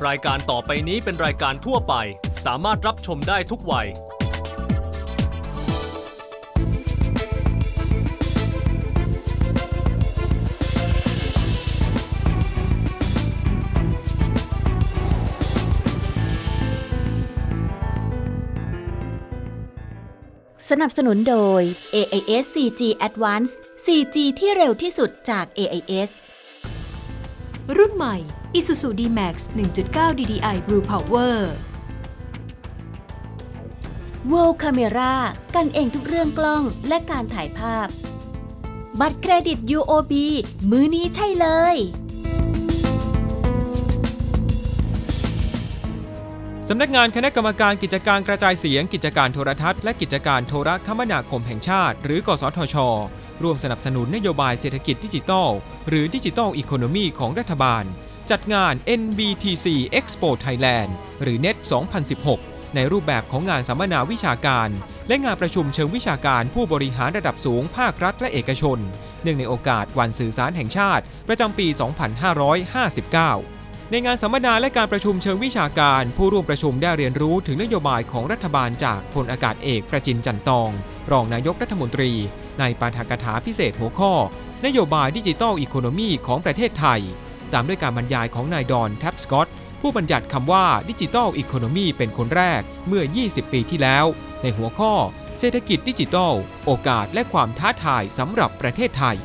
รายการต่อไปนี้เป็นรายการทั่วไปสามารถรับชมได้ทุกวัยสนับสนุนโดย AIS 4G Advanced 4G ที่เร็วที่สุดจาก AIS รุ่นใหม่ Isuzu D-Max 1.9 DDI Blue Power World Camera กันเองทุกเรื่องกล้องและการถ่ายภาพบัตรเครดิต UOB มื้อนี้ใช่เลยสำนักงานคณะกรรมการกิจการกระจายเสียงกิจการโทรทัศน์และกิจการโทรคมนาคมแห่งชาติหรือกสทช.ร่วมสนับสนุนนโยบายเศรษฐกิจดิจิทัลหรือดิจิทัลอีโคโนมีของรัฐบาลจัดงาน NBTC Expo Thailand หรือ NET 2016 ในรูปแบบของงานสัมมนาวิชาการและงานประชุมเชิงวิชาการผู้บริหารระดับสูงภาครัฐและเอกชนเนื่องในโอกาสวันสื่อสารแห่งชาติประจำปี 2559 ในงานสัมมนาและการประชุมเชิงวิชาการผู้ร่วมประชุมได้เรียนรู้ถึงนโยบายของรัฐบาลจากพลอากาศเอกประจินจันตองรองนายกรัฐมนตรีในปาฐกถาพิเศษหัวข้อนโยบายดิจิทัลอีโคโนมีของประเทศไทยตามด้วยการบรรยายของนายดอนแท็บสกอตผู้บัญญัติคำว่าดิจิทัลอีโคโนมีเป็นคนแรกเมื่อ 20 ปีที่แล้วในหัวข้อเศรษฐกิจดิจิทัลโอกาสและความท้าทายสำหรับประเทศไทย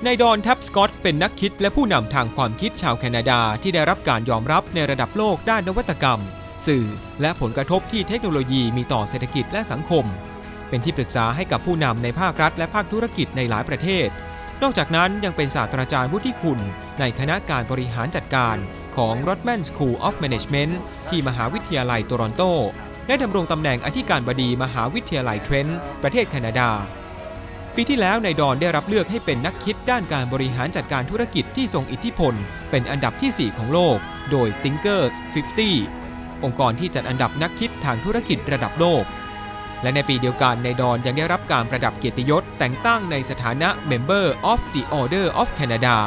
นายดอนแท็บสกอตเป็นนักคิดและผู้นำทางความคิดชาวแคนาดาที่ได้รับการยอมรับในระดับโลกด้านนวัตกรรมสื่อและผลกระทบที่เทคโนโลยีมีต่อเศรษฐกิจและสังคมเป็นที่ปรึกษาให้กับผู้นำในภาครัฐและภาคธุรกิจในหลายประเทศนอกจากนั้นยังเป็นศาสตราจารย์วุฒิคุณในคณะการบริหารจัดการของ Rodman School of Management ที่มหาวิทยาลัยโตรอนโตและดำรงตำแหน่งอธิการบดีมหาวิทยาลัยเทรนต์ประเทศแคนาดาปีที่แล้วนายดอนได้รับเลือกให้เป็นนักคิดด้านการบริหารจัดการธุรกิจที่ทรงอิทธิพลเป็นอันดับที่ 4 ของโลกโดย Thinkers 50 องค์กรที่จัดอันดับนักคิดทางธุรกิจระดับโลกและในปีเดียวกันนายดอนยังได้รับการประดับเกียรติยศแต่งตั้งในสถานะ Member of the Order of Canada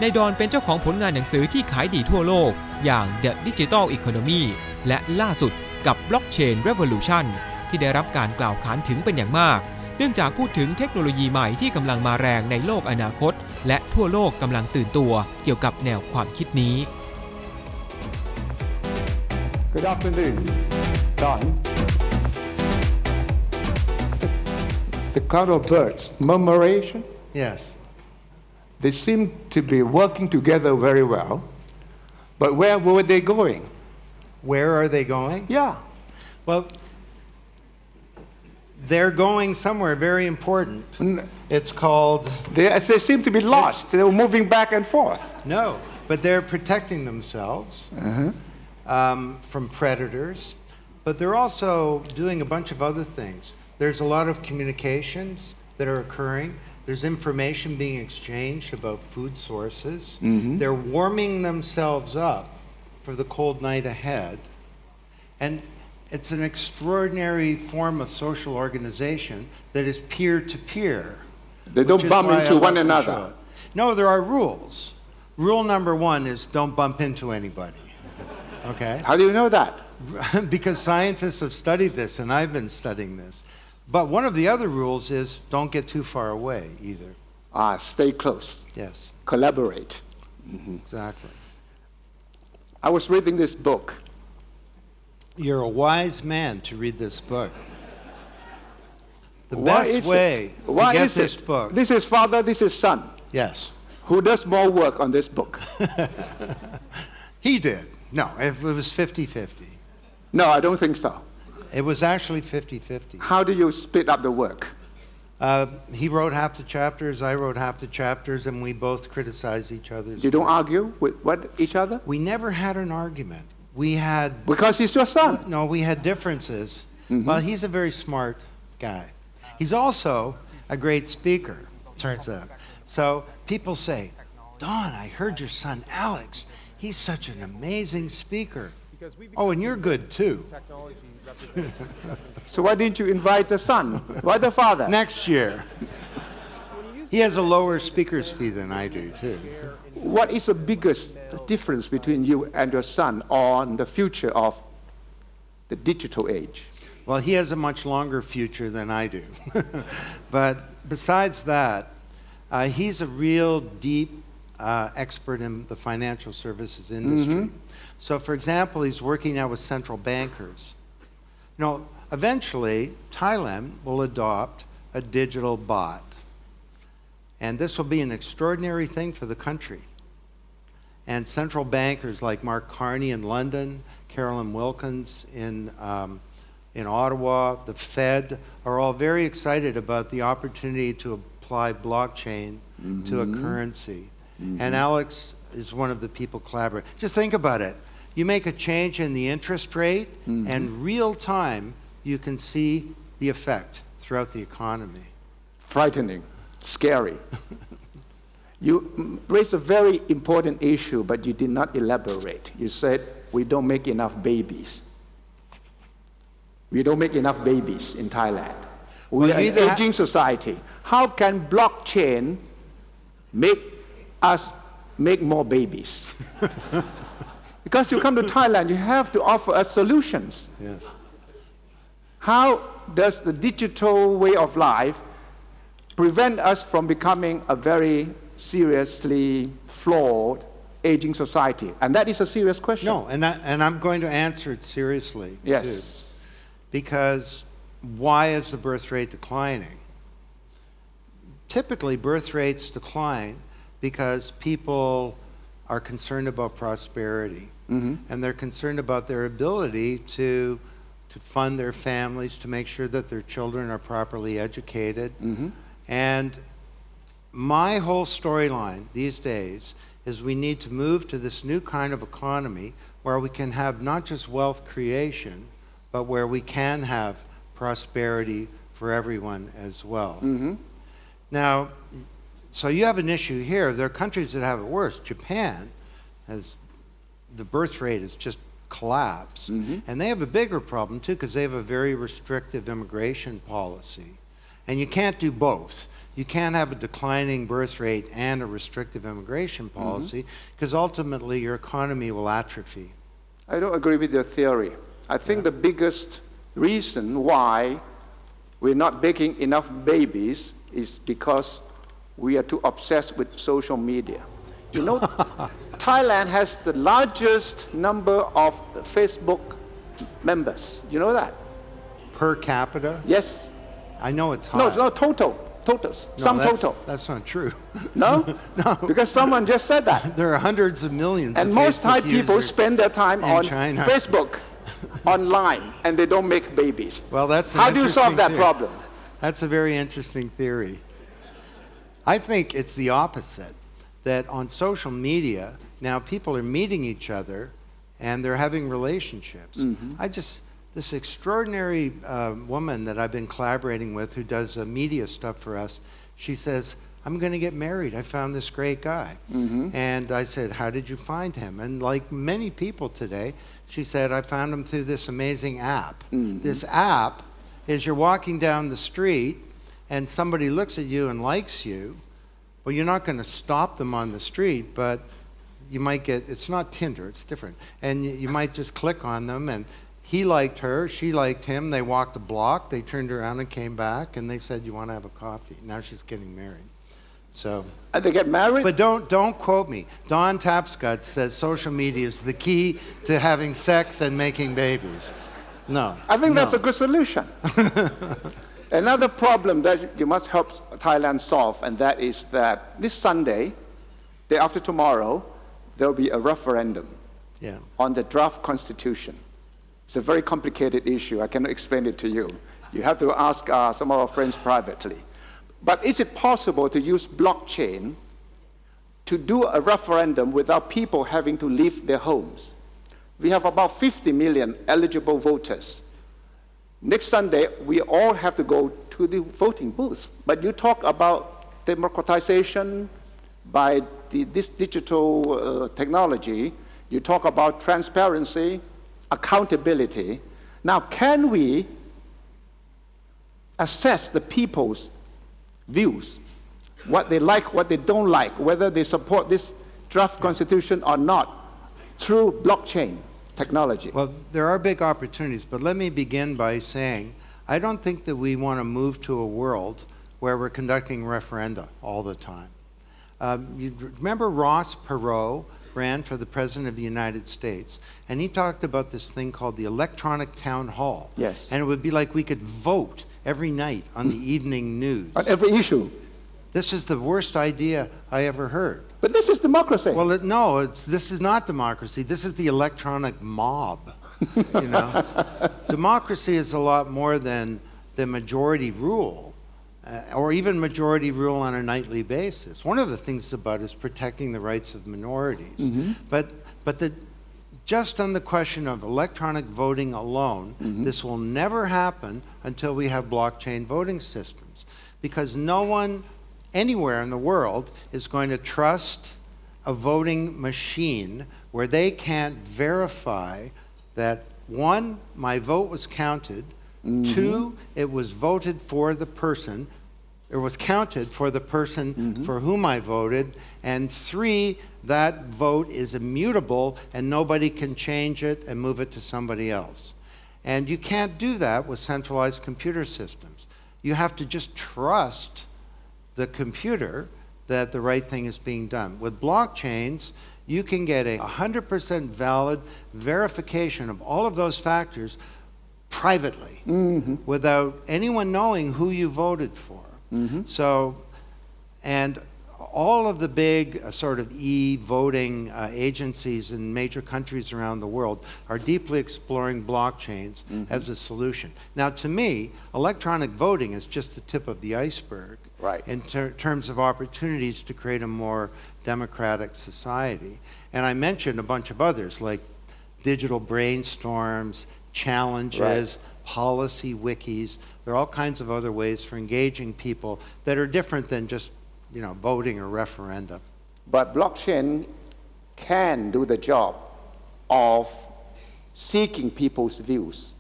นายดอนเป็นเจ้าของผลงานหนังสือที่ขายดีทั่วโลกอย่าง The Digital Economy และล่าสุดกับ Blockchain Revolution ที่ได้รับการกล่าวขานถึงเป็นอย่างมากเนื่องจากพูดถึงเทคโนโลยีใหม่ที่กำลังมาแรงในโลกอนาคตและทั่วโลกกำลังตื่นตัวเกี่ยวกับแนวความคิดนี้ Good afternoon, Don. The cloud of birds, murmuration? Yes. They seem to be working together very well, but where were they going? Where are they going? Yeah. Well, they're going somewhere very important. It's called... They seem to be lost. They were moving back and forth. No, but they're protecting themselves from predators, but they're also doing a bunch of other things. There's a lot of communications that are occurring. There's information being exchanged about food sources. They're warming themselves up for the cold night ahead. And it's an extraordinary form of social organization that is peer-to-peer. They don't bump into one another. No, there are rules. Rule number 1 is don't bump into anybody. Okay? How do you know that? Because scientists have studied this, and I've been studying this. But one of the other rules is don't get too far away either. Stay close. Yes. Collaborate. Exactly. I was reading this book. You're a wise man to read this book. The best way to get this book... This is father, this is son. Yes. Who does more work on this book? He did. No, it was 50-50. No, I don't think so. It was actually 50-50. How do you split up the work? He wrote half the chapters, I wrote half the chapters, and we both criticized each other's You don't work. argue with each other? We never had an argument. We had... Because he's your son. No, we had differences. Well, he's a very smart guy. He's also a great speaker, turns out. So people say, Don, I heard your son Alex. He's such an amazing speaker. Oh, and you're good too. So why didn't you invite the son? Why the father? Next year. He has a lower speaker's fee than I do too. what is the biggest difference between you and your son on the future of the digital age? Well, he has a much longer future than I do. But besides that, he's a real deep expert in the financial services industry. So, for example, he's working now with central bankers. You know, eventually, Thailand will adopt a digital baht. And this will be an extraordinary thing for the country. And central bankers like Mark Carney in London, Carolyn Wilkins in Ottawa, the Fed, are all very excited about the opportunity to apply blockchain to a currency. And Alex is one of the people collaborating. Just think about it. You make a change in the interest rate, and real time, you can see the effect throughout the economy. Frightening, scary. You raised a very important issue, but you did not elaborate. You said, we don't make enough babies. We don't make enough babies in Thailand. We are an aging society. How can blockchain make us make more babies? Because you come to Thailand, you have to offer us solutions. Yes. How does the digital way of life prevent us from becoming a very seriously flawed aging society? And that is a serious question. No, and I'm going to answer it seriously, yes. too. Because why is the birth rate declining? Typically, birth rates decline because people are concerned about prosperity. And they're concerned about their ability to fund their families, to make sure that their children are properly educated. And my whole storyline these days is we need to move to this new kind of economy where we can have not just wealth creation, but where we can have prosperity for everyone as well. Now, so you have an issue here. There are countries that have it worse. Japan has, the birth rate has just collapsed. And they have a bigger problem too, because they have a very restrictive immigration policy. And you can't do both. You can't have a declining birth rate and a restrictive immigration policy, because ultimately your economy will atrophy. I don't agree with your theory. I think the biggest reason why we're not making enough babies is because we are too obsessed with social media. You know, Thailand has the largest number of Facebook members. You know that? Per capita? Yes. I know it's high. No, it's not totals. No, Sum total. That's not true. No? No. Because someone just said that. There are hundreds of millions And of most Facebook Thai people users spend their time on China. Facebook, online, and they don't make babies. Well, that's an How do you solve interesting that theory. problem? That's a very interesting theory. I think it's the opposite, that on social media, now people are meeting each other and they're having relationships. This extraordinary woman that I've been collaborating with who does media stuff for us, she says, I'm going to get married. I found this great guy. And I said, how did you find him? And like many people today, she said, I found him through this amazing app. This app is you're walking down the street and somebody looks at you and likes you. Well, you're not going to stop them on the street, but you might get, it's not Tinder, it's different. And you might just click on them, and he liked her, she liked him, they walked a block, they turned around and came back, and they said, you want to have a coffee? Now she's getting married. So. And they get married? But don't quote me. Don Tappscott says social media is the key to having sex and making babies. No. I think that's a good solution. Another problem that you must help Thailand solve, and that is that this Sunday, day after tomorrow, there will be a referendum on the draft constitution. It's a very complicated issue. I cannot explain it to you. You have to ask some of our friends privately. But is it possible to use blockchain to do a referendum without people having to leave their homes? We have about 50 million eligible voters. Next Sunday, we all have to go to the voting booth. But you talk about democratization by this digital technology. You talk about transparency, accountability. Now, can we assess the people's views, what they like, what they don't like, whether they support this draft constitution or not through blockchain technology. Well, there are big opportunities, but let me begin by saying I don't think that we want to move to a world where we're conducting referenda all the time. You remember Ross Perot ran for the President of the United States, and he talked about this thing called the electronic town hall. Yes. And it would be like we could vote every night on the evening news. On every issue. This is the worst idea I ever heard. But this is democracy. Well, this is not democracy. This is the electronic mob. You know, democracy is a lot more than the majority rule, or even majority rule on a nightly basis. One of the things about it is protecting the rights of minorities. But just on the question of electronic voting alone, this will never happen until we have blockchain voting systems, because no one anywhere in the world is going to trust a voting machine where they can't verify that, one, my vote was counted, two, it was voted for the person, it was counted for the person for whom I voted, and three, that vote is immutable and nobody can change it and move it to somebody else. And you can't do that with centralized computer systems. You have to just trust the computer that the right thing is being done. With blockchains, you can get a 100% valid verification of all of those factors privately, without anyone knowing who you voted for. So, and all of the big sort of e-voting agencies in major countries around the world are deeply exploring blockchains as a solution. Now, to me, electronic voting is just the tip of the iceberg, right, in terms of opportunities to create a more democratic society. And I mentioned a bunch of others, like digital brainstorms, challenges, policy wikis. There are all kinds of other ways for engaging people that are different than just, you know, voting or referendum. But blockchain can do the job of seeking people's views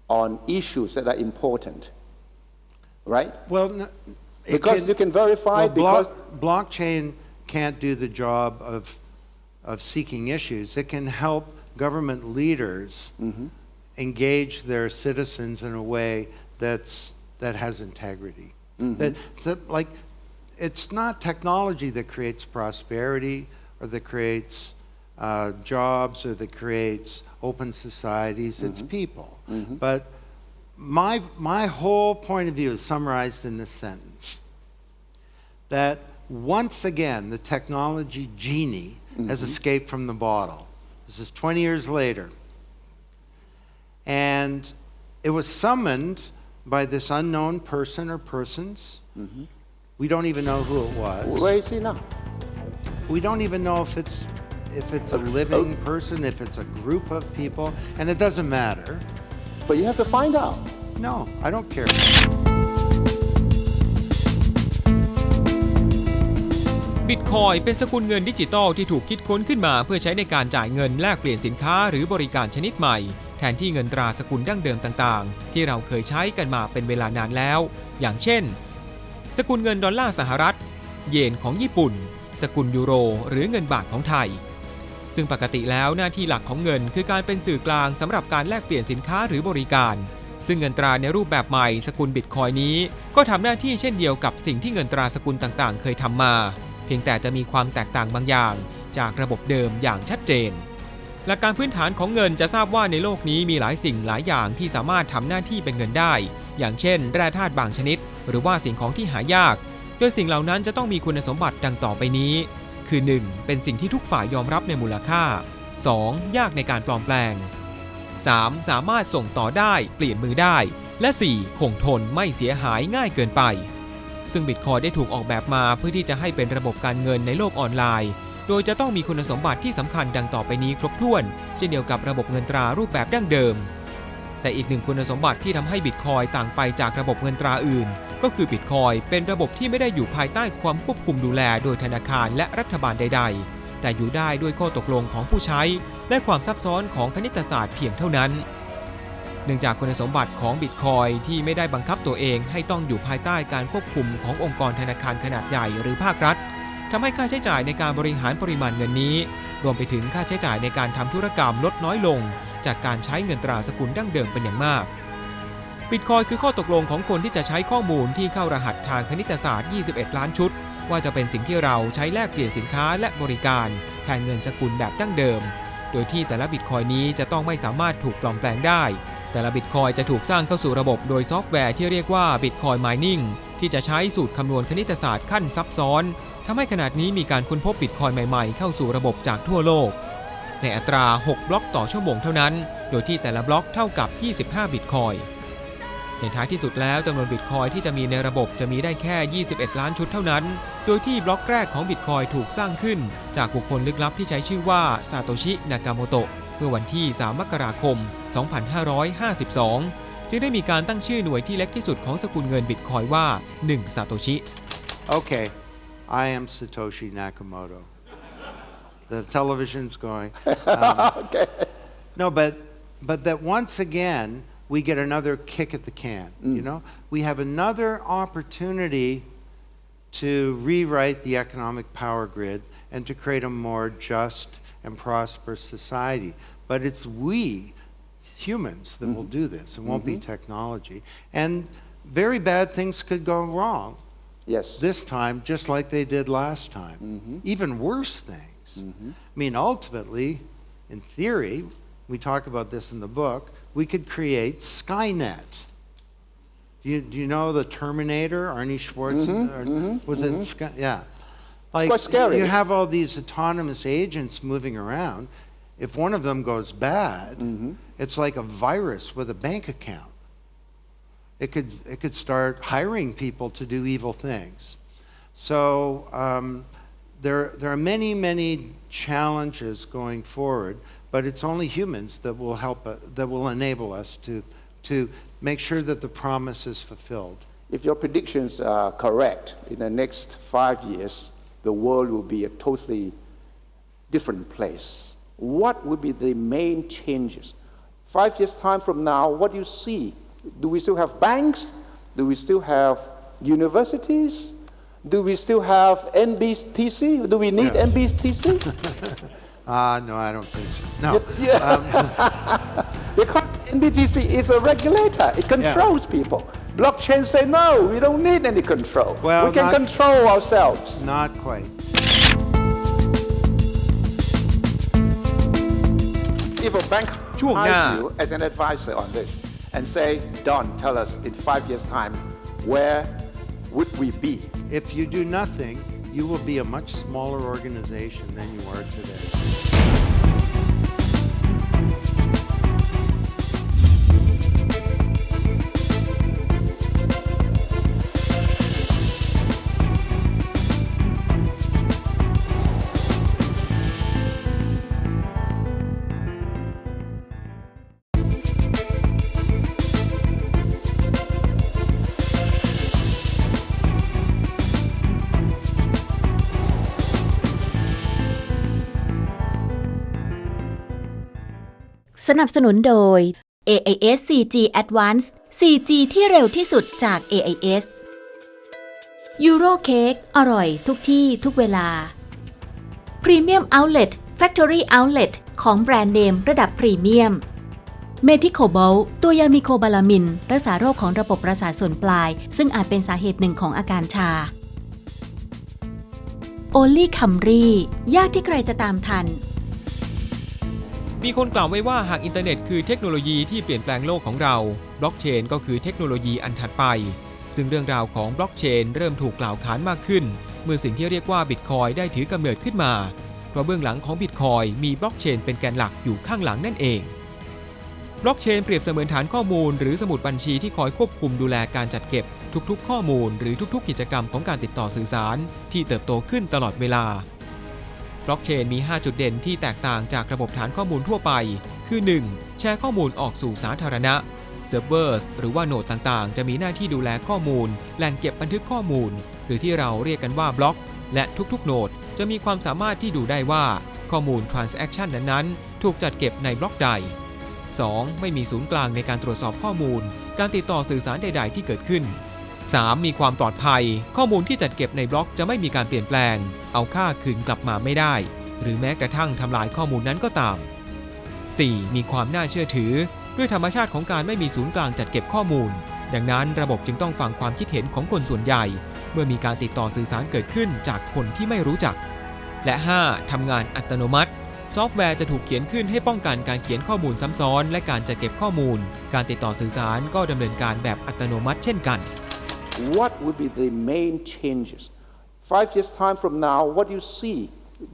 on issues that are important, right? Well, because you can verify, well, because blockchain can't do the job of seeking issues. It can help government leaders engage their citizens in a way that has integrity. Like, it's not technology that creates prosperity or that creates jobs or that creates open societies. It's people. But my whole point of view is summarized in this sentence, that once again the technology genie has escaped from the bottle. This is 20 years later. And it was summoned by this unknown person or persons. We don't even know who it was. Where is he now? We don't even know if it's a living person, if it's a group of people, and it doesn't matter. But you have to find out. No, I don't care. Bitcoin เป็นสกุลเงินดิจิตอลที่ถูกคิดค้นขึ้นมาเพื่อใช้ในการจ่ายเงินแลกเปลี่ยนสินค้าหรือบริการชนิดใหม่แทนที่เงินตราสกุลดั้งเดิมต่างๆที่เราเคยใช้กันมาเป็นเวลานานแล้วอย่างเช่นสกุลเงินดอลลาร์สหรัฐเยนของญี่ปุ่นสกุลยูโรหรือเงินบาทของไทยซึ่งปกติแล้วหน้าที่หลักของเงินคือการเป็นสื่อกลางสำหรับการแลกเปลี่ยนสินค้าหรือบริการซึ่งเงินตราในรูปแบบใหม่สกุลบิตคอยน์นี้ก็ทำหน้าที่เช่นเดียวกับสิ่งที่เงินตราสกุลต่างๆเคยทำมาเพียงแต่จะมีความแตกต่างบางอย่างจากระบบเดิมอย่างชัดเจนหลักการพื้นฐานของเงินจะทราบว่าในโลกนี้มีหลายสิ่งหลายอย่างที่สามารถทำหน้าที่เป็นเงินได้อย่างเช่นแร่ธาตุบางชนิดหรือว่าสิ่งของที่หายากโดยสิ่งเหล่านั้นจะต้องมีคุณสมบัติดังต่อไปนี้คือ 1. เป็นสิ่งที่ทุกฝ่ายยอมรับในมูลค่า 2. ยากในการปลอมแปลง 3. สามารถส่งต่อได้เปลี่ยนมือได้และ 4. คงทนไม่เสียหายง่ายเกินไปซึ่งบิตคอยน์ได้ถูกออกแบบมาเพื่อที่จะให้เป็นระบบการเงินในโลกออนไลน์โดยจะต้องมีคุณสมบัติที่สำคัญดังต่อไปนี้ครบถ้วนเช่นเดียวกับระบบเงินตรารูปแบบดั้งเดิมแต่อีกหนึ่งคุณสมบัติที่ทำให้บิตคอยน์ต่างไปจากระบบเงินตราอื่นก็คือบิตคอยน์เป็นระบบที่ไม่ได้อยู่ภายใต้ความควบคุมดูแลโดยธนาคารและรัฐบาลใดๆแต่อยู่ได้ด้วยข้อตกลงของผู้ใช้และความซับซ้อนของคณิตศาสตร์เพียงเท่านั้นเนื่องจากคุณสมบัติของบิตคอยน์ที่ไม่ได้บังคับตัวเองให้ต้องอยู่ภายใต้การควบคุมขององค์กรธนาคารขนาดใหญ่หรือภาครัฐ ทำให้ค่าใช้จ่ายในการบริหารปริมาณเงินนี้รวมไปถึงค่าใช้จ่ายในการทำธุรกรรมลดน้อยลงจากการใช้เงินตราสกุลดั้งเดิมเป็นอย่างมากบิตคอยคือข้อตกลงของคนที่จะใช้ข้อมูลที่เข้ารหัสทางคณิตศาสตร์21ล้านชุดว่าจะเป็นสิ่งที่เราใช้แลกเปลี่ยนสินค้าและบริการแทนเงินสกุลแบบดั้งเดิมโดยที่แต่ละบิตคอยนี้จะต้องไม่สามารถถูกปลอมแปลงได้แต่ละบิตคอยจะถูกสร้างเข้าสู่ระบบโดยซอฟต์แวร์ที่เรียกว่า Bitcoin Mining ที่จะใช้สูตรคำนวณคณิตศาสตร์ขั้นซับซ้อนทำให้ขณะนี้มีการค้นพบบิตคอยใหม่ๆเข้าสู่ระบบจากทั่วโลกในอัตรา6บล็อกต่อชั่วโมงเท่านั้นโดยที่แต่ละบล็อกเท่ากับ25บิตคอยในท้ายที่สุดแล้วจำนวนบิตคอยที่จะมีในระบบจะมีได้แค่21ล้านชุดเท่านั้นโดยที่บล็อกแรกของบิตคอยถูกสร้างขึ้นจากบุคคลลึกลับที่ใช้ชื่อว่าซาโตชิ นากาโมโตะเมื่อวันที่3มกราคม2552จึงได้มีการตั้งชื่อหน่วยที่เล็กที่สุดของสกุลเงินบิตคอยว่า1ซาโตชิ Okay, I am Satoshi Nakamoto. The television's going. Okay. No, but that once again we get another kick at the can. You know, we have another opportunity to rewrite the economic power grid and to create a more just and prosperous society. But it's we humans that will do this. It won't be technology. And very bad things could go wrong. Yes. This time, just like they did last time. Even worse things. I mean, ultimately, in theory, we talk about this in the book, we could create Skynet. Do you know the Terminator, Arnie Schwarzenegger? Was it Sky? Yeah. Like, quite scary. You have all these autonomous agents moving around. If one of them goes bad, it's like a virus with a bank account. It could start hiring people to do evil things. So there are many challenges going forward, but it's only humans that will help that will enable us to make sure that the promise is fulfilled. If your predictions are correct, in the next 5 years, the world will be a totally different place. What would be the main changes? 5 years' time from now, what do you see? Do we still have banks? Do we still have universities? Do we still have NBTC? Do we need NBTC? No, I don't think so. No. Because NBTC is a regulator. It controls people. Blockchain say no, we don't need any control. Well, we can control ourselves. Not quite. If a bank hires you as an advisor on this and say, Don, tell us in 5 years' time, where would we be? If you do nothing, you will be a much smaller organization than you are today.สนับสนุนโดย AIS 4G Advanced 4G ที่เร็วที่สุดจาก AIS ยูโรเค้กอร่อยทุกที่ทุกเวลา Premium Outlet Factory Outlet ของแบรนด์เนมระดับพรีเมียม เมทิโคโบลตัวยามิโคบาลามินรักษาโรคของระบบประสาทส่วนปลายซึ่งอาจเป็นสาเหตุหนึ่งของอาการชา Only Camry ยากที่ใครจะตามทันมีคนกล่าวไว้ว่าหากอินเทอร์เน็ตคือเทคโนโลยีที่เปลี่ยนแปลงโลกของเราบล็อกเชนก็คือเทคโนโลยีอันถัดไปซึ่งเรื่องราวของบล็อกเชนเริ่มถูกกล่าวขานมากขึ้นเมื่อสิ่งที่เรียกว่าบิตคอยน์ได้ถือกำเนิดขึ้นมาเพราะเบื้องหลังของบิตคอยน์มีบล็อกเชนเป็นแกนหลักอยู่ข้างหลังนั่นเองบล็อกเชนเปรียบเสมือนฐานข้อมูลหรือสมุดบัญชีที่คอยควบคุมดูแลการจัดเก็บทุกๆข้อมูลหรือทุกๆกิจกรรมของการติดต่อสื่อสารที่เติบโตขึ้นตลอดเวลาบล็อกเชนมี5จุดเด่นที่แตกต่างจากระบบฐานข้อมูลทั่วไปคือ 1. แชร์ข้อมูลออกสู่สาธารณะเซิร์ฟเวอร์หรือว่าโนดต่างๆจะมีหน้าที่ดูแลข้อมูลแหล่งเก็บบันทึกข้อมูลหรือที่เราเรียกกันว่าบล็อกและทุกๆโนดจะมีความสามารถที่ดูได้ว่าข้อมูล transaction นั้นๆถูกจัดเก็บในบล็อกใด 2. ไม่มีศูนย์กลางในการตรวจสอบข้อมูลการติดต่อสื่อสารใดๆที่เกิดขึ้น 3. มีความปลอดภัยข้อมูลที่จัดเก็บในบล็อกจะไม่มีการเปลี่ยนแปลงเอาค่าคืนกลับมาไม่ได้หรือแม้กระทั่งทำลายข้อมูลนั้นก็ตาม 4. มีความน่าเชื่อถือด้วยธรรมชาติของการไม่มีศูนย์กลางจัดเก็บข้อมูลดังนั้นระบบจึงต้องฟังความคิดเห็นของคนส่วนใหญ่เมื่อมีการติดต่อสื่อสารเกิดขึ้นจากคนที่ไม่รู้จักและ 5. ทำงานอัตโนมัติซอฟต์แวร์จะถูกเขียนขึ้นให้ป้องกันการเขียนข้อมูลซ้ำซ้อนและการจัดเก็บข้อมูลการติดต่อสื่อสารก็ดำเนินการแบบอัตโนมัติเช่นกัน What would be the main changes? 5 years time from now, what do you see?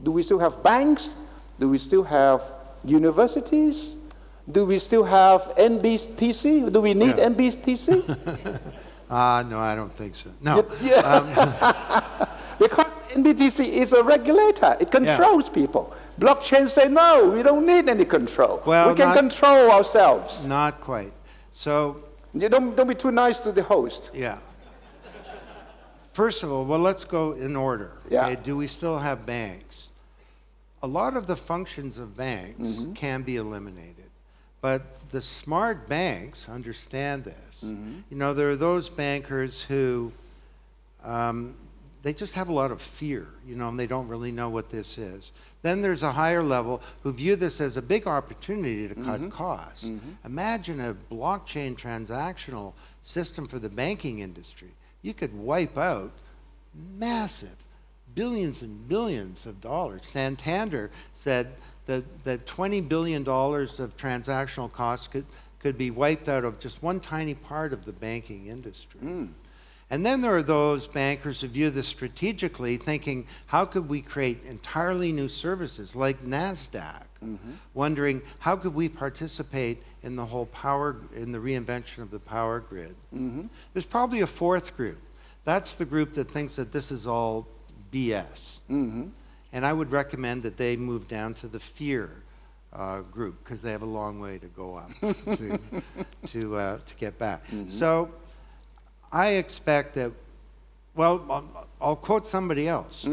Do we still have banks? Do we still have universities? Do we still have NBTC? Do we need NBTC? No, I don't think so. No. Because NBTC is a regulator. It controls people. Blockchain say, no, we don't need any control. Well, we can control ourselves. Not quite. So, You don't be too nice to the host. yeah. First of all, well, let's go in order. Yeah. Okay? Do we still have banks? A lot of the functions of banks can be eliminated. But the smart banks understand this. You know, there are those bankers who they just have a lot of fear, you know, and they don't really know what this is. Then there's a higher level who view this as a big opportunity to cut costs. Imagine a blockchain transactional system for the banking industry. You could wipe out massive billions and billions of dollars. Santander said that $20 billion of transactional costs could be wiped out of just one tiny part of the banking industry. And then there are those bankers who view this strategically, thinking, how could we create entirely new services like NASDAQ? Wondering, how could we participate in the whole in the reinvention of the power grid? There's probably a fourth group. That's the group that thinks that this is all BS. And I would recommend that they move down to the fear group, because they have a long way to go up to get back. So I expect that, well, I'll quote somebody else.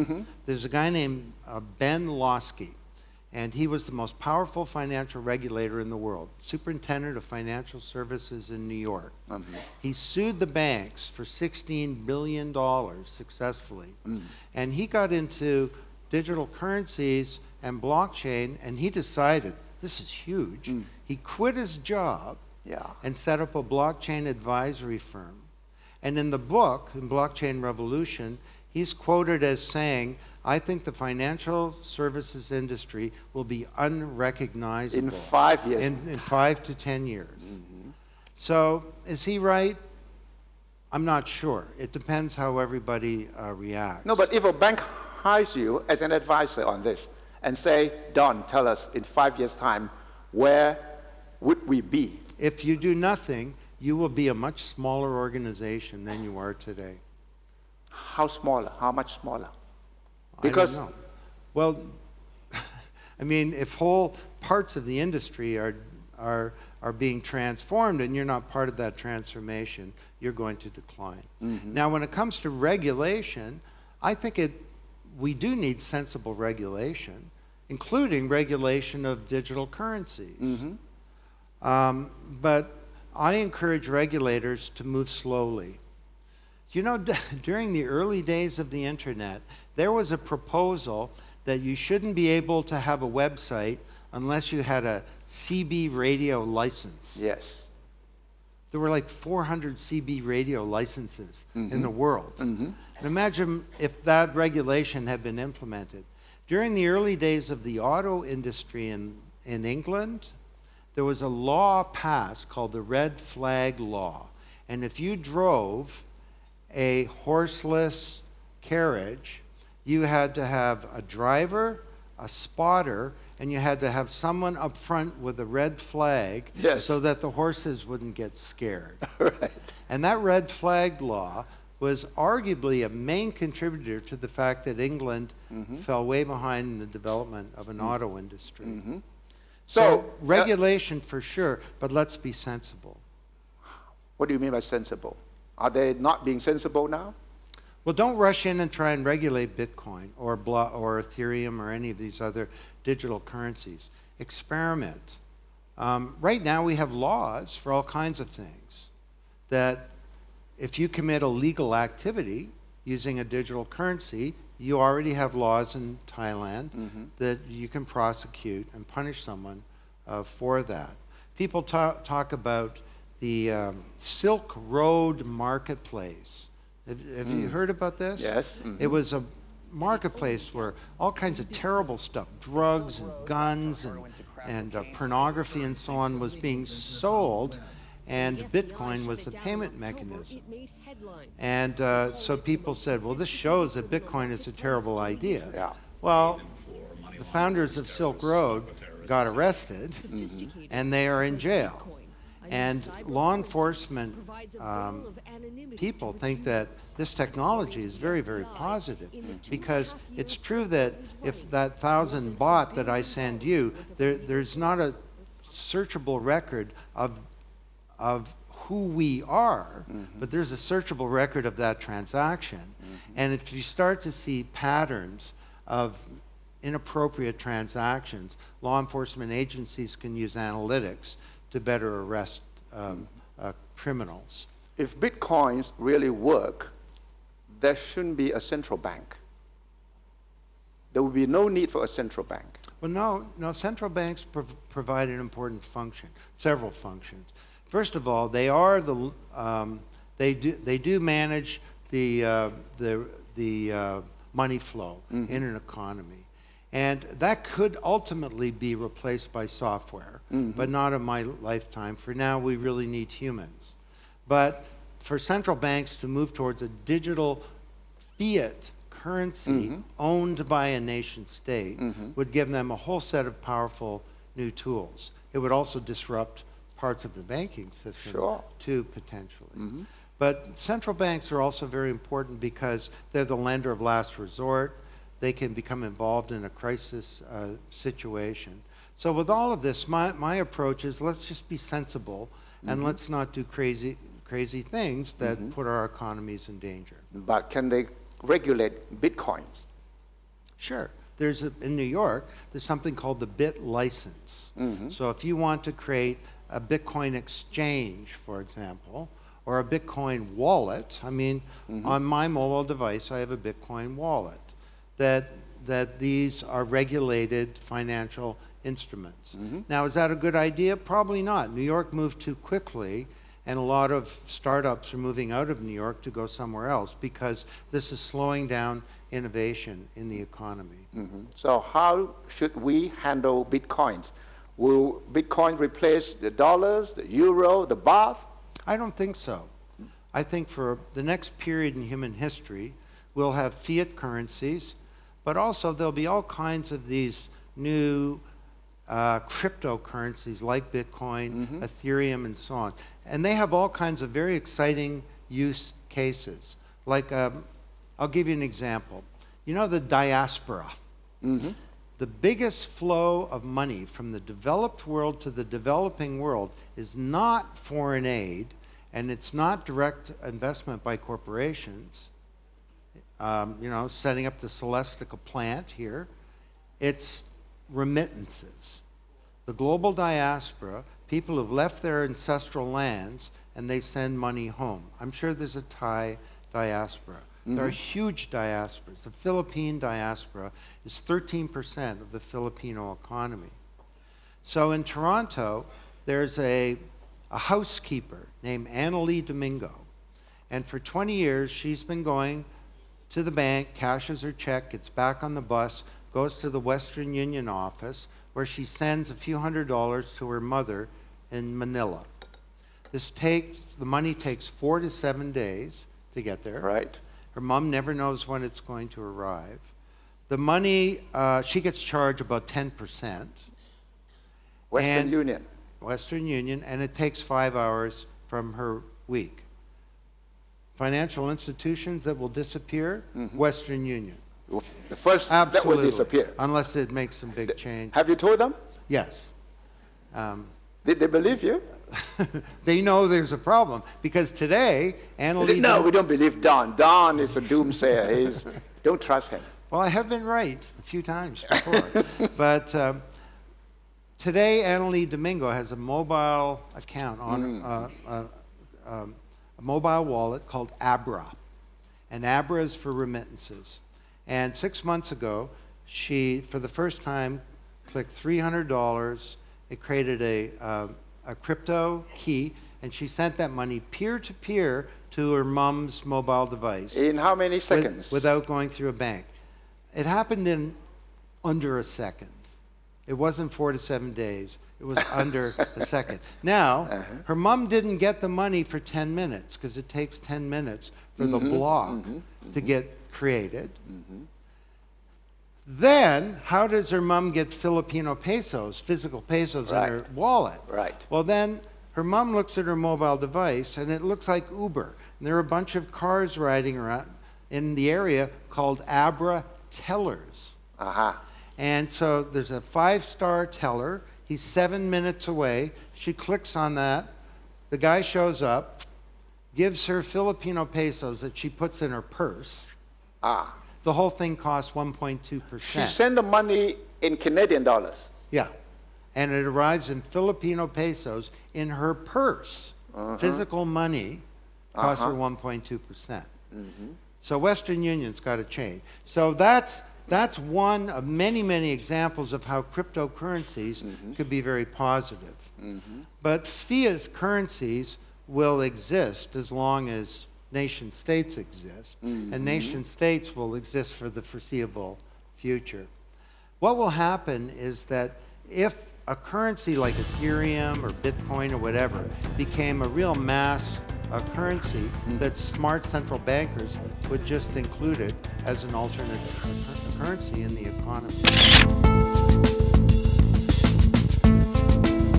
There's a guy named Ben Losky, and he was the most powerful financial regulator in the world, superintendent of financial services in New York. He sued the banks for $16 billion successfully. And he got into digital currencies and blockchain, and he decided, this is huge. He quit his job and set up a blockchain advisory firm. And in the book, in Blockchain Revolution, he's quoted as saying, I think the financial services industry will be unrecognizable. In 5 years. In 5 to 10 years. So, is he right? I'm not sure. It depends how everybody reacts. No, but if a bank hires you as an advisor on this and say, Don, tell us in 5 years' time, where would we be? If you do nothing, you will be a much smaller organization than you are today. How smaller? How much smaller? Because, I don't know. Well, I mean, if whole parts of the industry are being transformed and you're not part of that transformation, you're going to decline. Now, when it comes to regulation, I think we do need sensible regulation, including regulation of digital currencies. But I encourage regulators to move slowly. You know, during the early days of the internet, there was a proposal that you shouldn't be able to have a website unless you had a CB radio license. Yes. There were like 400 CB radio licenses in the world. And imagine if that regulation had been implemented. During the early days of the auto industry in England, there was a law passed called the Red Flag Law. And if you drove a horseless carriage, you had to have a driver, a spotter, and you had to have someone up front with a red flag so that the horses wouldn't get scared. Right. And that red flag law was arguably a main contributor to the fact that England fell way behind in the development of an auto industry. So regulation for sure, but let's be sensible. What do you mean by sensible? Are they not being sensible now? Well, don't rush in and try and regulate Bitcoin or Ethereum or any of these other digital currencies. Experiment. Right now we have laws for all kinds of things that if you commit a legal activity using a digital currency, you already have laws in Thailand that you can prosecute and punish someone for that. People talk about the Silk Road Marketplace. Have you heard about this? Yes. It was a marketplace where all kinds of terrible stuff, drugs and guns and pornography and so on, was being sold, and Bitcoin was the payment mechanism. And so people said, well, this shows that Bitcoin is a terrible idea. Yeah. Well, the founders of Silk Road got arrested, and they are in jail. And law enforcement people think that this technology is very, very positive, because it's true that if that 1,000 baht that I send you, there's not a searchable record of who we are, but there's a searchable record of that transaction. And if you start to see patterns of inappropriate transactions, law enforcement agencies can use analytics to better arrest criminals. If Bitcoins really work, there shouldn't be a central bank. There will be no need for a central bank. Well, no, central banks provide an important function, several functions. First of all, they are they do manage the money flow in an economy. And that could ultimately be replaced by software, but not in my lifetime. For now, we really need humans. But for central banks to move towards a digital fiat currency owned by a nation state would give them a whole set of powerful new tools. It would also disrupt parts of the banking system too, potentially. But central banks are also very important because they're the lender of last resort. They can become involved in a crisis situation. So with all of this, my approach is, let's just be sensible and let's not do crazy things that put our economies in danger. But can they regulate Bitcoins? Sure. In New York, there's something called the Bit License. So if you want to create a Bitcoin exchange, for example, or a Bitcoin wallet, I mean, on my mobile device, I have a Bitcoin wallet, that these are regulated financial instruments. Now, is that a good idea? Probably not. New York moved too quickly, and a lot of startups are moving out of New York to go somewhere else because this is slowing down innovation in the economy. So how should we handle Bitcoins? Will Bitcoin replace the dollars, the euro, the baht? I don't think so. I think for the next period in human history, we'll have fiat currencies, but also there'll be all kinds of these new cryptocurrencies like Bitcoin, Ethereum, and so on. And they have all kinds of very exciting use cases. Like, I'll give you an example. You know the diaspora? The biggest flow of money from the developed world to the developing world is not foreign aid, and it's not direct investment by corporations, setting up the Celestica plant here. It's remittances. The global diaspora, people who've left their ancestral lands and they send money home. I'm sure there's a Thai diaspora. There are huge diasporas. The Philippine diaspora is 13% of the Filipino economy. So in Toronto, there's a housekeeper named Annalie Domingo. And for 20 years, she's been going to the bank, cashes her check, gets back on the bus, goes to the Western Union office, where she sends a few $100s to her mother in Manila. The money takes 4 to 7 days to get there. Right. Her mom never knows when it's going to arrive. The money, she gets charged about 10%. Western Union. Western Union, and it takes 5 hours from her week. Financial institutions that will disappear, Western Union. The first that will disappear. Unless it makes some big change. Have you told them? Yes. Did they believe you? They know there's a problem because today, Annalie... No, we don't believe Don. Don is a doomsayer. Don't trust him. Well, I have been right a few times before. But today, Annalie Domingo has a mobile account on a mobile wallet called Abra. And Abra is for remittances. And 6 months ago, she, for the first time, clicked $300. It created a crypto key, and she sent that money peer-to-peer to her mom's mobile device. In how many seconds? Without going through a bank. It happened in under a second. It wasn't 4 to 7 days. It was under a second. Now, her mom didn't get the money for 10 minutes because it takes 10 minutes for the block to get created. Then, how does her mom get Filipino pesos, physical pesos in her wallet? Right. Well, then her mom looks at her mobile device and it looks like Uber. And there are a bunch of cars riding around in the area called Abra tellers. And so there's a 5-star teller. He's 7 minutes away. She clicks on that. The guy shows up, gives her Filipino pesos that she puts in her purse. The whole thing costs 1.2%. She sent the money in Canadian dollars. Yeah. And it arrives in Filipino pesos in her purse. Physical money costs her 1.2%. So Western Union's got to change. So that's one of many, many examples of how cryptocurrencies could be very positive. But fiat currencies will exist as long as nation states exist, and nation states will exist for the foreseeable future. What will happen is that if a currency like Ethereum or Bitcoin or whatever became a real mass currency, that smart central bankers would just include it as an alternate currency in the economy.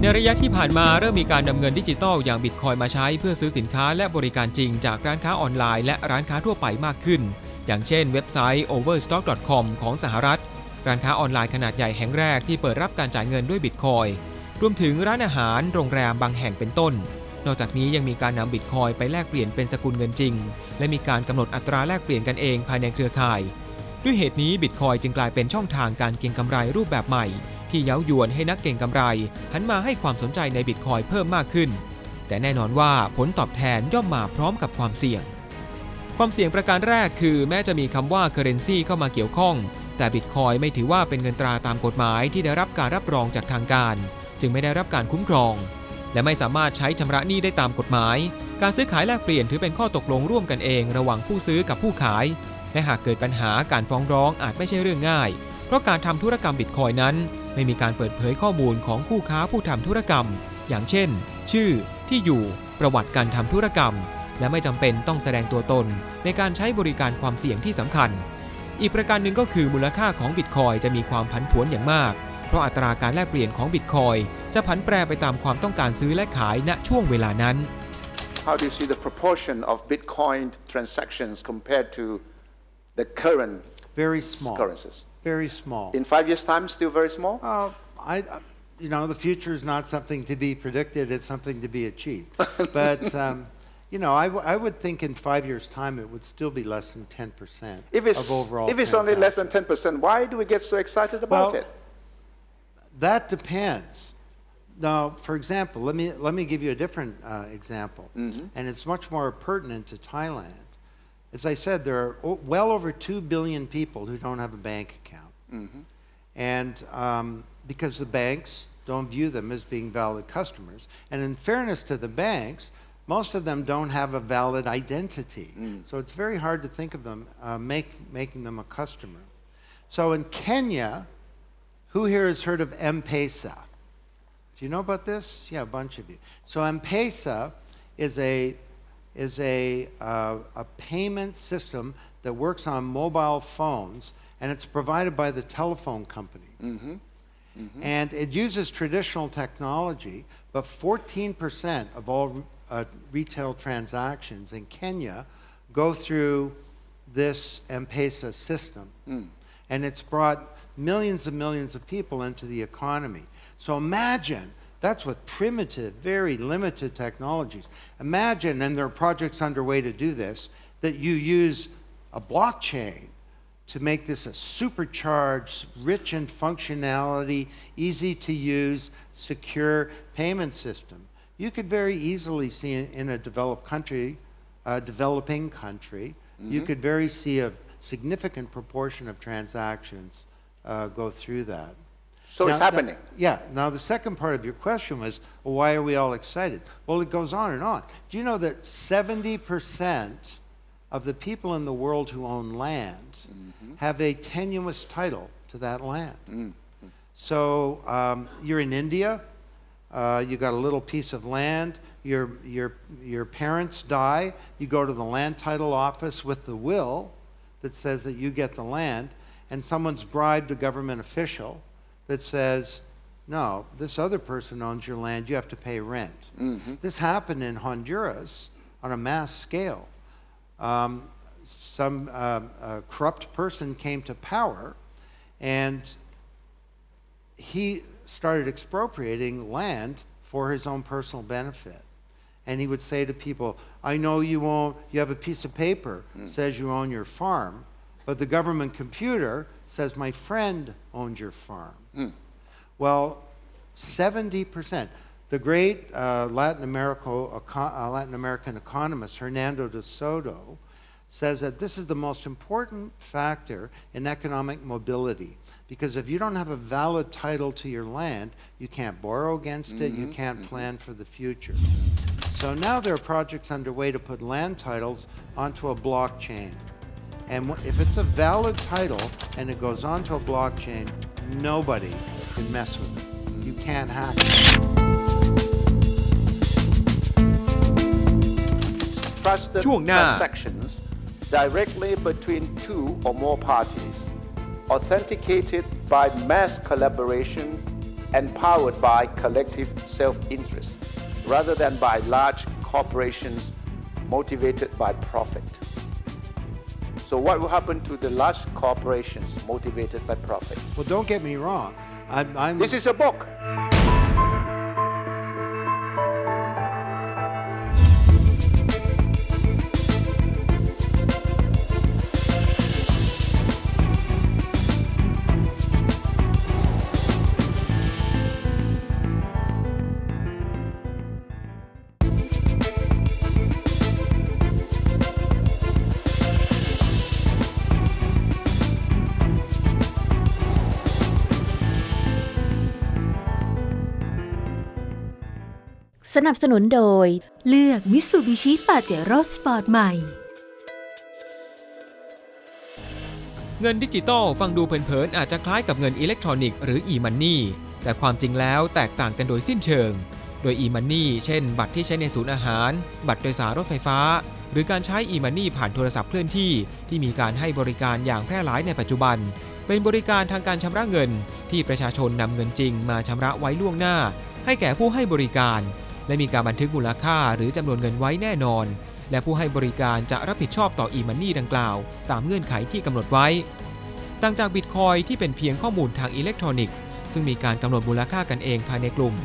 ในระยะที่ผ่านมาเริ่มมีการนำเงินดิจิทัลอย่างบิตคอยน์มาใช้เพื่อซื้อสินค้าและบริการจริงจากร้านค้าออนไลน์และร้านค้าทั่วไปมากขึ้นอย่างเช่นเว็บไซต์ overstock.com ของสหรัฐร้านค้าออนไลน์ขนาดใหญ่แห่งแรกที่เปิดรับการจ่ายเงินด้วยบิตคอยน์รวมถึงร้านอาหารโรงแรมบางแห่งเป็นต้นนอกจากนี้ยังมีการนำบิตคอยน์ไปแลกเปลี่ยนเป็นสกุลเงินจริงและมีการกำหนดอัตราแลกเปลี่ยนกันเองภายในเครือข่ายด้วยเหตุนี้บิตคอยน์จึงกลายเป็นช่องทางการเก็งกำไรรูปแบบใหม่ที่เย้ายวนให้นักเก็งกำไรหันมาให้ความสนใจในบิตคอยน์เพิ่มมากขึ้นแต่แน่นอนว่าผลตอบแทนย่อมมาพร้อมกับความเสี่ยงประการแรกคือแม้จะมีคำว่า currency เข้ามาเกี่ยวข้องแต่บิตคอยน์ไม่ถือว่าเป็นเงินตราตามกฎหมายที่ได้รับการรับรองจากทางการจึงไม่ได้รับการคุ้มครองและไม่สามารถใช้ชำระหนี้ได้ตามกฎหมายการซื้อขายแลกเปลี่ยนถือเป็นข้อตกลงร่วมกันเองระหว่างผู้ซื้อกับผู้ขายและหากเกิดปัญหาการฟ้องร้องอาจไม่ใช่เรื่องง่ายเพราะการทำธุรกรรมบิตคอยน์นั้นไม่มีการเปิดเผยข้อมูลของคู่ค้าผู้ทำธุรกรรมอย่างเช่นชื่อที่อยู่ประวัติการทำธุรกรรมและไม่จำเป็นต้องแสดงตัวตนในการใช้บริการความเสี่ยงที่สำคัญอีกประการหนึ่งก็คือมูลค่าของบิตคอยน์จะมีความผันผวนอย่างมากเพราะอัตราการแลกเปลี่ยนของบิตคอยน์จะผันแปรไปตามความต้องการซื้อและขายณช่วงเวลานั้น How do you see the proportion of Bitcoin transactions compared to the current Very small. currencies? Very small. In 5 years' time, still very small? The future is not something to be predicted, it's something to be achieved. But, I would think in 5 years' time it would still be less than 10% of overall If it's only less than 10%, why do we get so excited about it? That depends. Now, for example, let me give you a different example, and it's much more pertinent to Thailand. As I said, there are well over 2 billion people who don't have a bank account, and because the banks don't view them as being valid customers, and in fairness to the banks, most of them don't have a valid identity, so it's very hard to think of them making them a customer. So in Kenya, who here has heard of M-Pesa? Do you know about this? Yeah, a bunch of you. So M-Pesa is a payment system that works on mobile phones, and it's provided by the telephone company. And it uses traditional technology, but 14% of all retail transactions in Kenya go through this M-Pesa system. And it's brought millions and millions of people into the economy. So imagine, that's with primitive, very limited technologies. Imagine, and there are projects underway to do this, that you use a blockchain to make this a supercharged, rich in functionality, easy to use, secure payment system. You could very easily see in a developed country developing country, you could very see a significant proportion of transactions go through that. So it's happening. Now the second part of your question was, well, why are we all excited? Well, it goes on and on. Do you know that 70% of the people in the world who own land have a tenuous title to that land? So you're in India, you got a little piece of land, your parents die, you go to the land title office with the will that says that you get the land, and someone's bribed a government official that says, no, this other person owns your land, you have to pay rent. This happened in Honduras on a mass scale. Some corrupt person came to power, and he started expropriating land for his own personal benefit. And he would say to people, I know you have a piece of paper that says you own your farm, but the government computer says my friend owns your farm. Well, 70%. The great Latin American economist Hernando de Soto says that this is the most important factor in economic mobility, because if you don't have a valid title to your land, you can't borrow against it, you can't plan for the future. So now there are projects underway to put land titles onto a blockchain. And if it's a valid title and it goes onto a blockchain, nobody can mess with it. You can't hack it. Trusted ช่วงหน้า transactions directly between two or more parties, authenticated by mass collaboration and powered by collective self-interest, rather than by large corporations motivated by profit. So what will happen to the large corporations motivated by profit? Well, don't get me wrong. This is a book.สนับสนุนโดย เลือก Mitsubishi Pajero Sport ใหม่ เงินดิจิตอลฟังดูเผินๆอาจจะคล้ายกับเงินอิเล็กทรอนิกส์หรือ e-money แต่ความจริงแล้วแตกต่างกันโดยสิ้นเชิงโดย e-money เช่นบัตรที่ใช้ในศูนย์อาหารบัตรโดยสารรถไฟฟ้าหรือการใช้ e-money ผ่านโทรศัพท์เคลื่อนที่ที่มีการให้บริการอย่างแพร่หลายในปัจจุบันเป็นบริการทางการชำระเงินที่ประชาชนนำเงินจริงมาชำระไว้ล่วงหน้าให้แก่ผู้ให้บริการและมีการบันทึกมูลค่าหรือจำนวนเงินไว้แน่นอนและผู้ให้บริการจะรับผิดชอบต่อ e-money ดังกล่าวตามเงื่อนไขที่กำหนดไว้ต่างจากบิตคอยน์ที่เป็นเพียงข้อมูลทางอิเล็กทรอนิกส์ซึ่งมีการกำหนดมูลค่ากันเองภายในกลุ่ม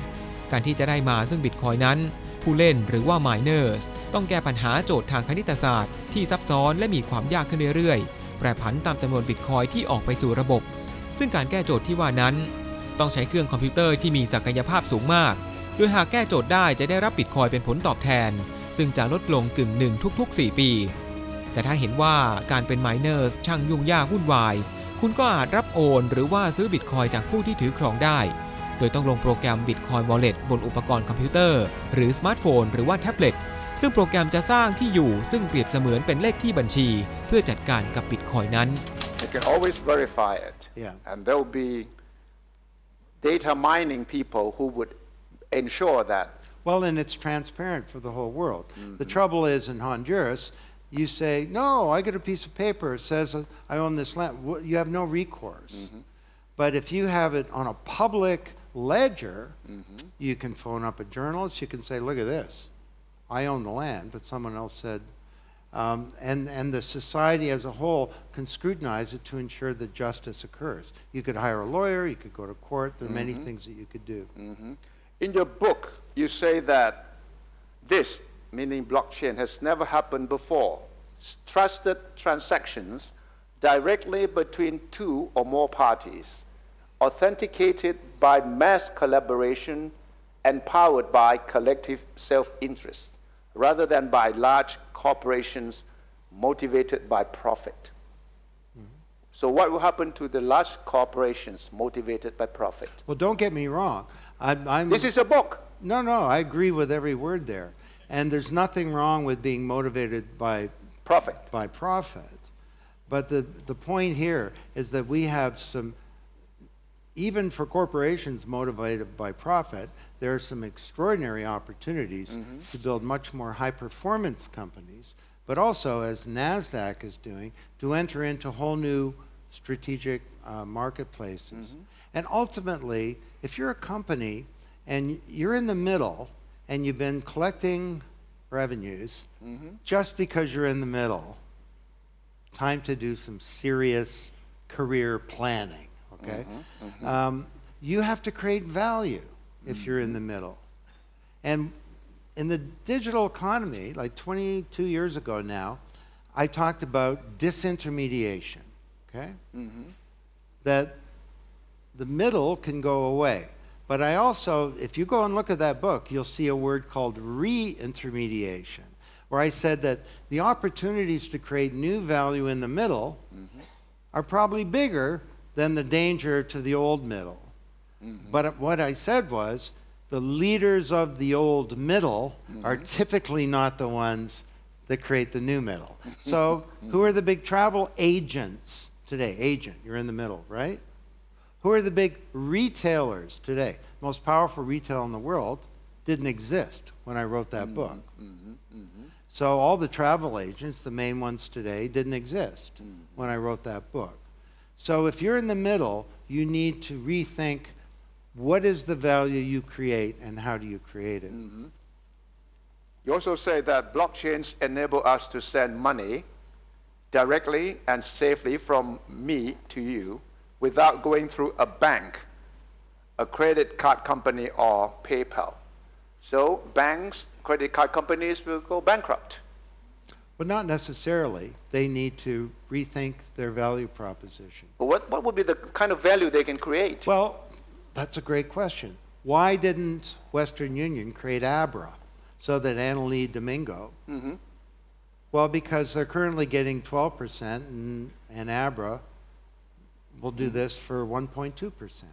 การที่จะได้มาซึ่งบิตคอยน์นั้นผู้เล่นหรือว่า miners ต้องแก้ปัญหาโจทย์ทางคณิตศาสตร์ที่ซับซ้อนและมีความยากขึ้นเรื่อยๆแปรผันตามจำนวนบิตคอยน์ที่ออกไปสู่ระบบซึ่งการแก้โจทย์ที่ว่านั้นต้องใช้เครื่องคอมพิวเตอร์ที่มีศักยภาพสูงมากโดยหากแก้โจทย์ได้จะได้รับบิตคอยน์เป็นผลตอบแทนซึ่งจะลดลงกึ่งหนึ่งทุกๆ4ปีแต่ถ้าเห็นว่าการเป็น miners ช่างยุ่งยากวุ่นวายคุณก็อาจรับโอนหรือว่าซื้อบิตคอยน์จากผู้ที่ถือครองได้โดยต้องลงโปรแกรม Bitcoin Wallet บนอุปกรณ์คอมพิวเตอร์หรือสมาร์ทโฟนหรือว่าแท็บเล็ตซึ่งโปรแกรมจะสร้างที่อยู่ซึ่งเปรียบเสมือนเป็นเลขที่บัญชีเพื่อจัดการกับบิตคอยน์นั้น You can always verify it. And there will be data mining people who would ensure that. Well, and it's transparent for the whole world. The trouble is in Honduras, you say, no, I get a piece of paper that says I own this land. You have no recourse. But if you have it on a public ledger, you can phone up a journalist. You can say, look at this. I own the land, but someone else said, and the society as a whole can scrutinize it to ensure that justice occurs. You could hire a lawyer. You could go to court. There are many things that you could do. In your book, you say that this, meaning blockchain, has never happened before. Trusted transactions directly between two or more parties, authenticated by mass collaboration and powered by collective self-interest, rather than by large corporations motivated by profit. So what will happen to the large corporations motivated by profit? Well, don't get me wrong. This is a book. No, I agree with every word there. And there's nothing wrong with being motivated by Profit. But the point here is that we have some, even for corporations motivated by profit, there are some extraordinary opportunities to build much more high-performance companies, but also, as NASDAQ is doing, to enter into whole new strategic marketplaces. And ultimately, if you're a company and you're in the middle and you've been collecting revenues just because you're in the middle, time to do some serious career planning, okay? You have to create value if you're in the middle. And in the digital economy, like 22 years ago now, I talked about disintermediation, okay? That the middle can go away. But I also, if you go and look at that book, you'll see a word called re-intermediation, where I said that the opportunities to create new value in the middle are probably bigger than the danger to the old middle. But what I said was, the leaders of the old middle are typically not the ones that create the new middle. So who are the big travel agents today? Agent, you're in the middle, right? Who are the big retailers today? Most powerful retail in the world didn't exist when I wrote that book. So all the travel agents, the main ones today, didn't exist when I wrote that book. So if you're in the middle, you need to rethink what is the value you create and how do you create it. You also say that blockchains enable us to send money directly and safely from me to you without going through a bank, a credit card company, or PayPal. So banks, credit card companies will go bankrupt. But not necessarily. They need to rethink their value proposition. But what would be the kind of value they can create? Well, that's a great question. Why didn't Western Union create ABRA so that Annalee Domingo? Well, because they're currently getting 12% and ABRA will do this for 1.2%.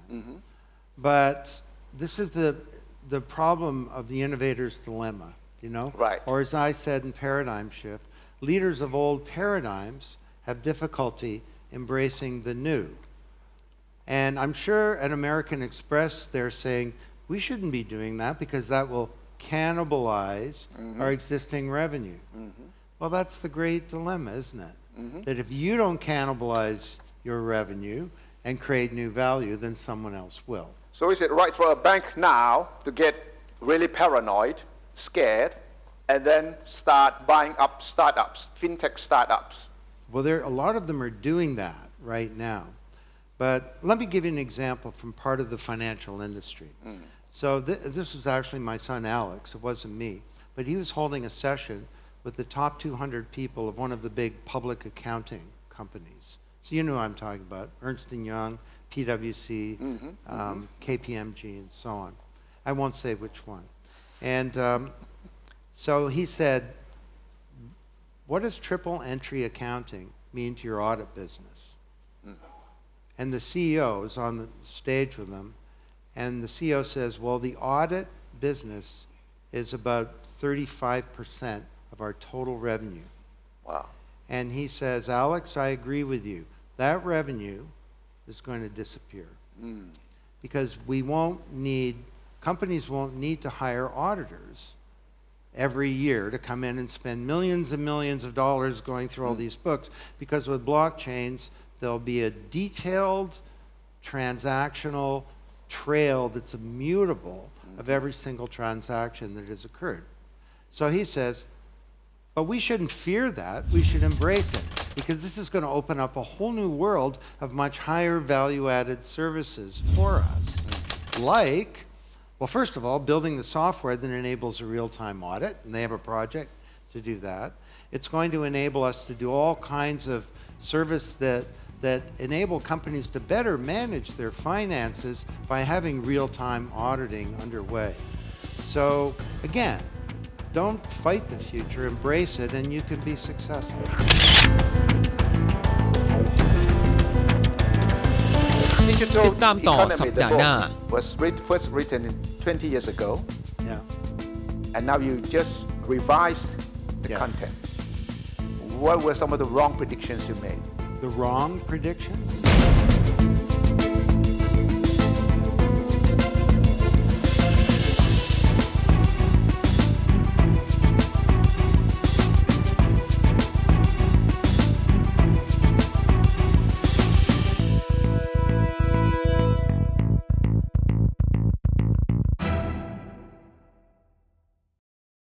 But this is the problem of the innovator's dilemma, you know? Right. Or as I said in Paradigm Shift, leaders of old paradigms have difficulty embracing the new. And I'm sure at American Express they're saying, we shouldn't be doing that because that will cannibalize our existing revenue. Well, that's the great dilemma, isn't it? That if you don't cannibalize your revenue and create new value, then someone else will. So is it right for a bank now to get really paranoid, scared, and then start buying up startups, fintech startups? Well, a lot of them are doing that right now. But let me give you an example from part of the financial industry. So this was actually my son Alex, it wasn't me, but he was holding a session with the top 200 people of one of the big public accounting companies. So you know what I'm talking about, Ernst & Young, PwC, KPMG, and so on. I won't say which one. And so he said, what does triple entry accounting mean to your audit business? And the CEO is on the stage with them, and the CEO says, well, the audit business is about 35% of our total revenue. Wow. And he says, Alex, I agree with you. That revenue is going to disappear. Because companies won't need to hire auditors every year to come in and spend millions and millions of dollars going through all these books, because with blockchains, there'll be a detailed transactional trail that's immutable of every single transaction that has occurred. So he says, but we shouldn't fear that, we should embrace it, because this is going to open up a whole new world of much higher value-added services for us. Like, well, first of all, building the software that enables a real-time audit, and they have a project to do that. It's going to enable us to do all kinds of service that enable companies to better manage their finances by having real-time auditing underway. So again, don't fight the future, embrace it, and you can be successful. ติดตามต่อสัปดาห์หน้า was first written 20 years ago, Yeah. and now you just revised the Yes. content. What were some of the wrong predictions you made? The wrong predictions?